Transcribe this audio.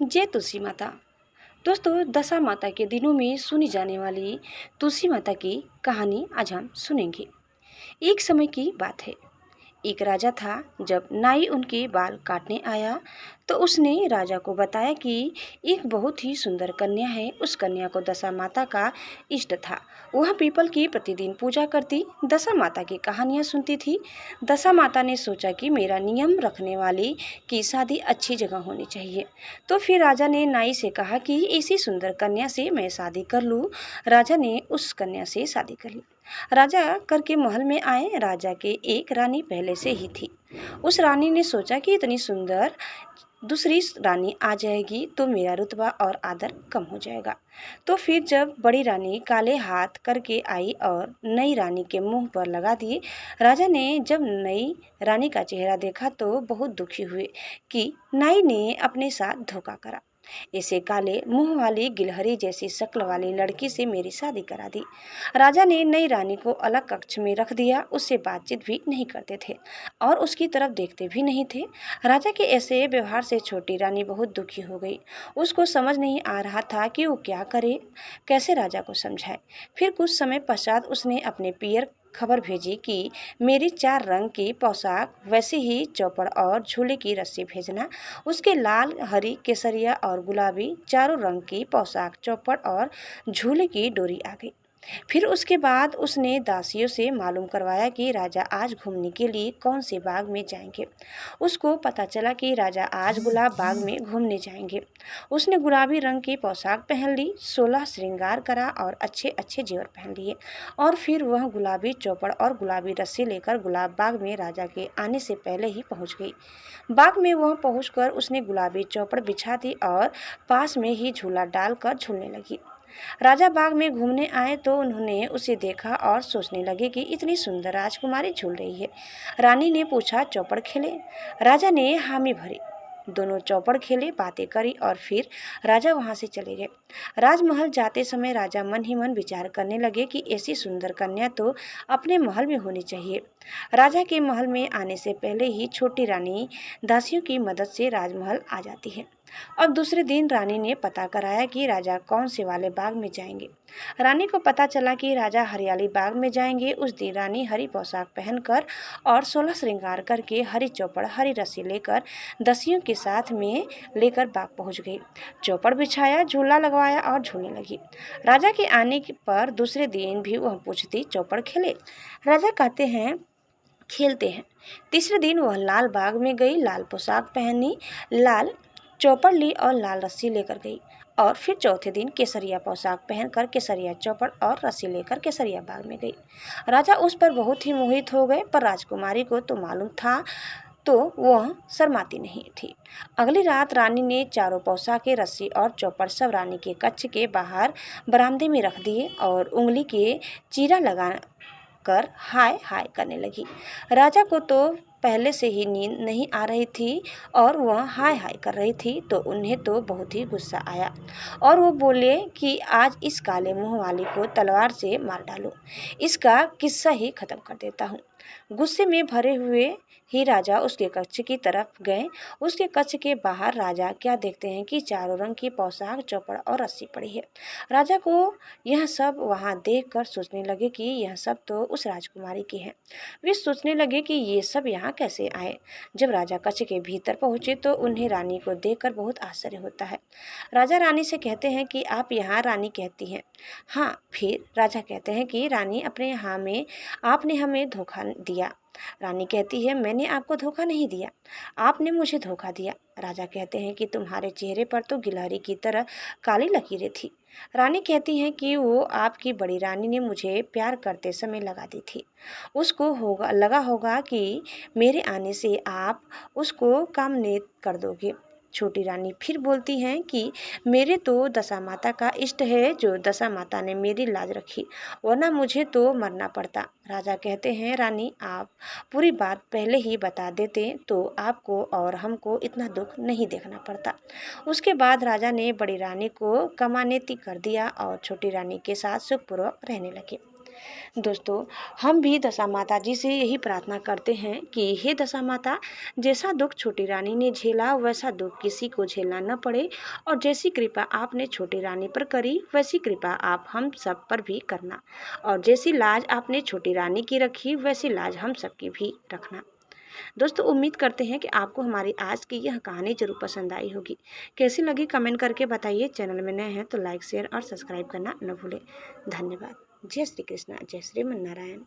जय तुलसी माता। दोस्तों, दशा माता के दिनों में सुनी जाने वाली तुलसी माता की कहानी आज हम सुनेंगे। एक समय की बात है। एक राजा था। जब नाई उनके बाल काटने आया तो उसने राजा को बताया कि एक बहुत ही सुंदर कन्या है। उस कन्या को दशा माता का इष्ट था। वह पीपल की प्रतिदिन पूजा करती, दशा माता की कहानियां सुनती थी। दशा माता ने सोचा कि मेरा नियम रखने वाली की शादी अच्छी जगह होनी चाहिए। तो फिर राजा ने नाई से कहा कि ऐसी सुंदर कन्या से मैं शादी कर लूं। राजा ने उस कन्या से शादी कर ली। राजा करके महल में आए। राजा के एक रानी पहले से ही थी। उस रानी ने सोचा कि इतनी सुंदर दूसरी रानी आ जाएगी तो मेरा रुतबा और आदर कम हो जाएगा। तो फिर जब बड़ी रानी काले हाथ करके आई और नई रानी के मुंह पर लगा दिए। राजा ने जब नई रानी का चेहरा देखा तो बहुत दुखी हुए कि नाई ने अपने साथ धोखा करा। ऐसे काले मुंह वाली गिलहरी जैसी शक्ल वाली लड़की से मेरी शादी करा दी। राजा ने नई रानी को अलग कक्ष में रख दिया। उससे बातचीत भी नहीं करते थे और उसकी तरफ देखते भी नहीं थे। राजा के ऐसे व्यवहार से छोटी रानी बहुत दुखी हो गई। उसको समझ नहीं आ रहा था कि वो क्या करे, कैसे राजा को समझाए। फिर कुछ समय पश्चात उसने अपने पियर खबर भेजी कि मेरी 4 रंग की पोशाक, वैसे ही चौपड़ और झूले की रस्सी भेजना। उसके लाल, हरी, केसरिया और गुलाबी चारों रंग की पोशाक, चौपड़ और झूले की डोरी आ गई। फिर उसके बाद उसने दासियों से मालूम करवाया कि राजा आज घूमने के लिए कौन से बाग में जाएंगे। उसको पता चला कि राजा आज गुलाब बाग में घूमने जाएंगे। उसने गुलाबी रंग की पोशाक पहन ली, 16 श्रृंगार करा और अच्छे अच्छे जेवर पहन लिए और फिर वह गुलाबी चौपड़ और गुलाबी रस्सी लेकर गुलाब बाग में राजा के आने से पहले ही पहुंच गई। बाग में वह पहुंचकर उसने गुलाबी चौपड़ बिछा दी और पास में ही झूला डालकर झूलने लगी। राजा बाग में घूमने आए तो उन्होंने उसे देखा और सोचने लगे कि इतनी सुंदर राजकुमारी झूल रही है। रानी ने पूछा, चौपड़ खेले? राजा ने हामी भरी। दोनों चौपड़ खेले, बातें करी और फिर राजा वहां से चले गए। राजमहल जाते समय राजा मन ही मन विचार करने लगे कि ऐसी सुंदर कन्या तो अपने महल में होनी चाहिए। राजा के महल में आने से पहले ही छोटी रानी दासियों की मदद से राजमहल आ जाती है। अब दूसरे दिन रानी ने पता कराया कि राजा कौन से वाले बाग में जाएंगे। रानी को पता चला कि राजा हरियाली बाग में जाएंगे। उस दिन रानी हरी पोशाक पहनकर और 16 श्रृंगार करके हरी चौपड़, हरी रस्सी लेकर दसियों के साथ में लेकर बाग पहुंच गई। चौपड़ बिछाया, झूला लगवाया और झूलने लगी। राजा के आने पर दूसरे दिन भी वह पूछती, चौपड़ खेले? राजा कहते हैं, खेलते हैं। तीसरे दिन वह लाल बाग में गई, लाल पोशाक पहनी, लाल चौपड़ ली और लाल रस्सी लेकर गई। और फिर चौथे दिन केसरिया पोशाक पहनकर केसरिया चौपड़ और रस्सी लेकर केसरिया बाग में गई। राजा उस पर बहुत ही मोहित हो गए, पर राजकुमारी को तो मालूम था तो वह शर्माती नहीं थी। अगली रात रानी ने चारों पोशाकें, रस्सी और चौपड़ सब रानी के कक्ष के बाहर बरामदे में रख दिए और उंगली के चीरा लगा कर हाय हाय करने लगी। राजा को तो पहले से ही नींद नहीं आ रही थी और वह हाय हाय कर रही थी तो उन्हें तो बहुत ही गुस्सा आया और वो बोले कि आज इस काले मुंह वाली को तलवार से मार डालूं, इसका किस्सा ही खत्म कर देता हूँ। गुस्से में भरे हुए ही राजा उसके कक्ष की तरफ गए। उसके कक्ष के बाहर राजा क्या देखते हैं कि चारों रंग की पोशाक, चौपड़ और रस्सी पड़ी है। राजा को यह सब वहां देखकर सोचने लगे कि यह सब तो उस राजकुमारी की है। वे सोचने लगे कि ये सब यहाँ कैसे आए। जब राजा कक्ष के भीतर पहुंचे तो उन्हें रानी को देखकर बहुत आश्चर्य होता है। राजा रानी से कहते हैं कि आप यहाँ? रानी कहती हैं, हाँ। फिर राजा कहते हैं कि रानी, अपने यहाँ में आपने हमें धोखा दिया। रानी कहती है, मैंने आपको धोखा नहीं दिया, आपने मुझे धोखा दिया। राजा कहते हैं कि तुम्हारे चेहरे पर तो गिलहरी की तरह काली लकीरें थी। रानी कहती हैं कि वो आपकी बड़ी रानी ने मुझे प्यार करते समय लगा दी थी। उसको लगा होगा कि मेरे आने से आप उसको कामनेत कर दोगे। छोटी रानी फिर बोलती हैं कि मेरे तो दशा माता का इष्ट है, जो दशा माता ने मेरी लाज रखी, वरना मुझे तो मरना पड़ता। राजा कहते हैं, रानी, आप पूरी बात पहले ही बता देते तो आपको और हमको इतना दुख नहीं देखना पड़ता। उसके बाद राजा ने बड़ी रानी को कमानेती कर दिया और छोटी रानी के साथ सुखपूर्वक रहने लगे। दोस्तों, हम भी दशा माता जी से यही प्रार्थना करते हैं कि हे दशा माता, जैसा दुख छोटी रानी ने झेला वैसा दुख किसी को झेलना न पड़े, और जैसी कृपा आपने छोटी रानी पर करी वैसी कृपा आप हम सब पर भी करना, और जैसी लाज आपने छोटी रानी की रखी वैसी लाज हम सबकी भी रखना। दोस्तों, उम्मीद करते हैं कि आपको हमारी आज की यह कहानी जरूर पसंद आई होगी। कैसी लगी कमेंट करके बताइए। चैनल में नए हैं तो लाइक शेयर और सब्सक्राइब करना न भूलें। धन्यवाद। जय श्री कृष्णा, जय श्री मन नारायण।